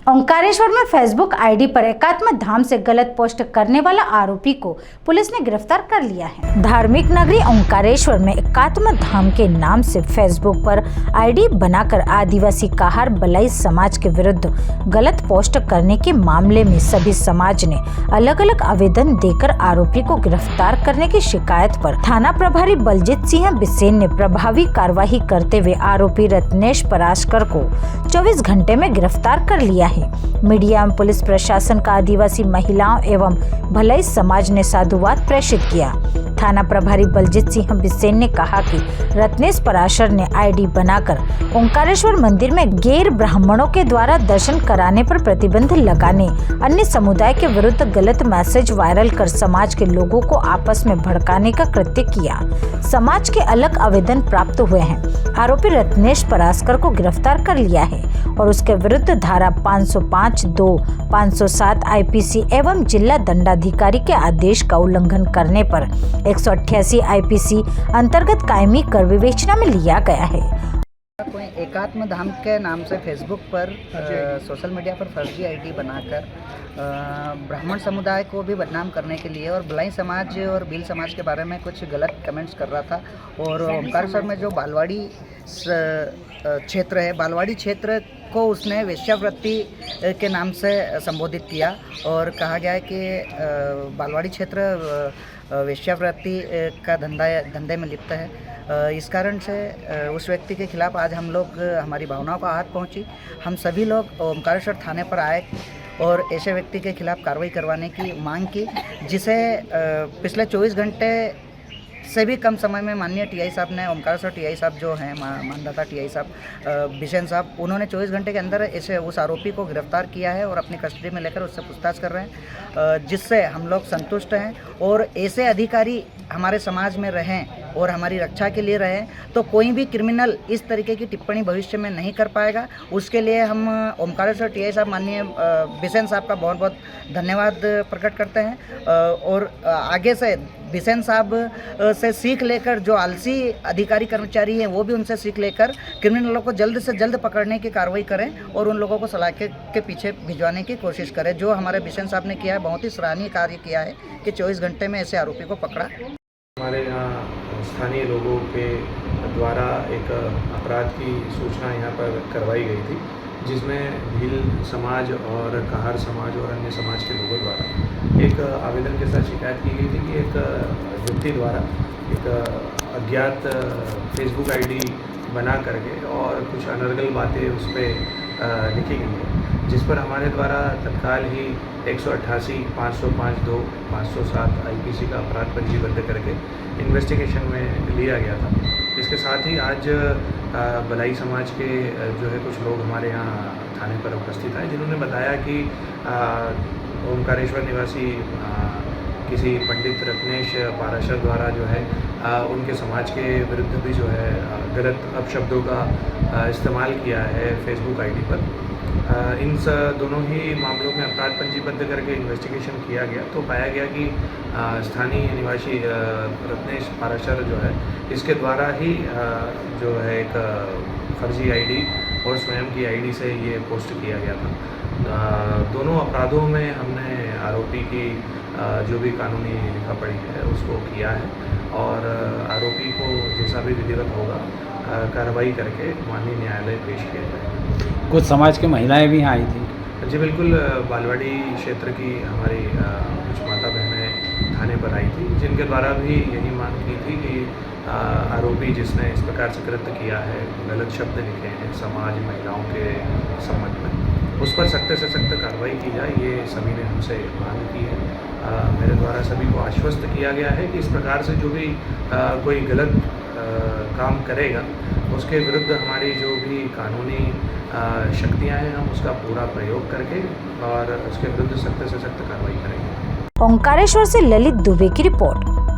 ओंकारेश्वर में Facebook ID पर एकात्म धाम से गलत पोस्ट करने वाला आरोपी को पुलिस ने गिरफ्तार कर लिया है। धार्मिक नगरी ओंकारेश्वर में एकात्म धाम के नाम से फेसबुक पर आईडी बनाकर आदिवासी काहार बलाई समाज के विरुद्ध गलत पोस्ट करने के मामले में सभी समाज ने अलग अलग आवेदन देकर आरोपी को गिरफ्तार करने की शिकायत पर थाना प्रभारी बलजीत सिंह बिसेन ने प्रभावी कार्यवाही करते हुए आरोपी रत्नेश पराशकर को 24 घंटे में गिरफ्तार कर लिया है। मीडिया एवं पुलिस प्रशासन का आदिवासी महिलाओं एवं भलाई समाज ने साधुवाद प्रेषित किया। थाना प्रभारी बलजीत सिंह बिसेन ने कहा कि रत्नेश पराशर ने आईडी बनाकर ओंकारेश्वर मंदिर में गैर ब्राह्मणों के द्वारा दर्शन कराने पर प्रतिबंध लगाने, अन्य समुदाय के विरुद्ध गलत मैसेज वायरल कर समाज के लोगों को आपस में भड़काने का कृत्य किया। समाज के अलग आवेदन प्राप्त हुए हैं। आरोपी रत्नेश पराशकर को गिरफ्तार कर लिया है और उसके विरुद्ध धारा 505(2), 507 आईपीसी एवं जिला दंडाधिकारी के आदेश का उल्लंघन करने पर 188 आईपीसी अंतर्गत कायमी कर विवेचना में लिया गया है। कोई एकात्म धाम के नाम से फेसबुक पर सोशल मीडिया पर फर्जी आईडी बनाकर ब्राह्मण समुदाय को भी बदनाम करने के लिए और बलाई समाज और भील समाज के बारे में कुछ गलत कमेंट्स कर रहा था। और ओंकारेश्वर में जो बालवाड़ी क्षेत्र है, बालवाड़ी क्षेत्र को उसने वेश्यावृत्ति के नाम से संबोधित किया और कहा गया है कि बालवाड़ी क्षेत्र वेश्यावृत्ति का धंधे में लिप्त है। इस कारण से उस व्यक्ति के खिलाफ आज हम लोग, हमारी भावनाओं को आहत पहुंची। हम सभी लोग ओंकारेश्वर थाने पर आए और ऐसे व्यक्ति के खिलाफ कार्रवाई करवाने की मांग की, जिसे पिछले 24 घंटे से भी कम समय में माननीय टीआई साहब ने, ओंकारेश्वर टीआई साहब जो हैं, मानदाता टीआई साहब बिसेन साहब, उन्होंने 24 घंटे के अंदर ऐसे उस आरोपी को गिरफ्तार किया है और अपनी कस्टडी में लेकर उससे पूछताछ कर रहे हैं, जिससे हम लोग संतुष्ट हैं। और ऐसे अधिकारी हमारे समाज में रहें और हमारी रक्षा के लिए रहें तो कोई भी क्रिमिनल इस तरीके की टिप्पणी भविष्य में नहीं कर पाएगा। उसके लिए हम ओंकारेश्वर टीआई साहब माननीय बिसेन साहब का बहुत बहुत धन्यवाद प्रकट करते हैं। और आगे से बिसेन साहब से सीख लेकर जो आलसी अधिकारी कर्मचारी हैं वो भी उनसे सीख लेकर क्रिमिनलों को जल्द से जल्द पकड़ने की कार्रवाई करें और उन लोगों को सलाखे के पीछे भिजवाने की कोशिश करें। जो हमारे बिसेन साहब ने किया है, बहुत ही सराहनीय कार्य किया है कि 24 घंटे में ऐसे आरोपी को पकड़ा। हमारे यहाँ स्थानीय लोगों के द्वारा एक अपराध की सूचना यहाँ पर करवाई गई थी, जिसमें भील समाज और काहार समाज और अन्य समाज के लोगों द्वारा एक आवेदन के साथ शिकायत की गई थी कि एक व्यक्ति द्वारा एक अज्ञात फेसबुक आईडी बना करके और कुछ अनर्गल बातें उस पर लिखी गई है, जिस पर हमारे द्वारा तत्काल ही 188, 505(2), 507 आईपीसी का अपराध पंजीबद्ध करके इन्वेस्टिगेशन में लिया गया था। इसके साथ ही आज बलाई समाज के जो है कुछ लोग हमारे यहाँ थाने पर उपस्थित आए, जिन्होंने बताया कि ओंकारेश्वर निवासी किसी पंडित रत्नेश पराशर द्वारा जो है उनके समाज के विरुद्ध भी जो है गलत अपशब्दों का इस्तेमाल किया है फेसबुक आईडी पर। इन दोनों ही मामलों में अपराध पंजीबद्ध करके इन्वेस्टिगेशन किया गया तो पाया गया कि स्थानीय निवासी रत्नेश पराशर जो है इसके द्वारा ही जो है एक फर्जी आईडी और स्वयं की आईडी से ये पोस्ट किया गया था। दोनों अपराधों में हमने आरोपी की जो भी कानूनी लिखा पढ़ी है उसको किया है और आरोपी को जैसा भी विधिवत होगा कार्रवाई करके माननीय न्यायालय पेश किया जाएगा। कुछ समाज की महिलाएं भी यहाँ आई थी। जी बिल्कुल, बालवाड़ी क्षेत्र की हमारी कुछ माता बहनें थाने पर आई थी, जिनके द्वारा भी यही मांग की थी कि आरोपी जिसने इस प्रकार से कृत्य किया है, गलत शब्द लिखे हैं समाज महिलाओं के संबंध में, उस पर सख्त से सख्त कार्रवाई की जाए। ये सभी ने हमसे मांग की है। मेरे द्वारा सभी को आश्वस्त किया गया है कि इस प्रकार से जो भी कोई गलत काम करेगा उसके विरुद्ध हमारी जो भी कानूनी शक्तियां हैं हम उसका पूरा प्रयोग करके और उसके विरुद्ध सख्त से सख्त कार्रवाई करेंगे। ओंकारेश्वर से ललित दुबे की रिपोर्ट।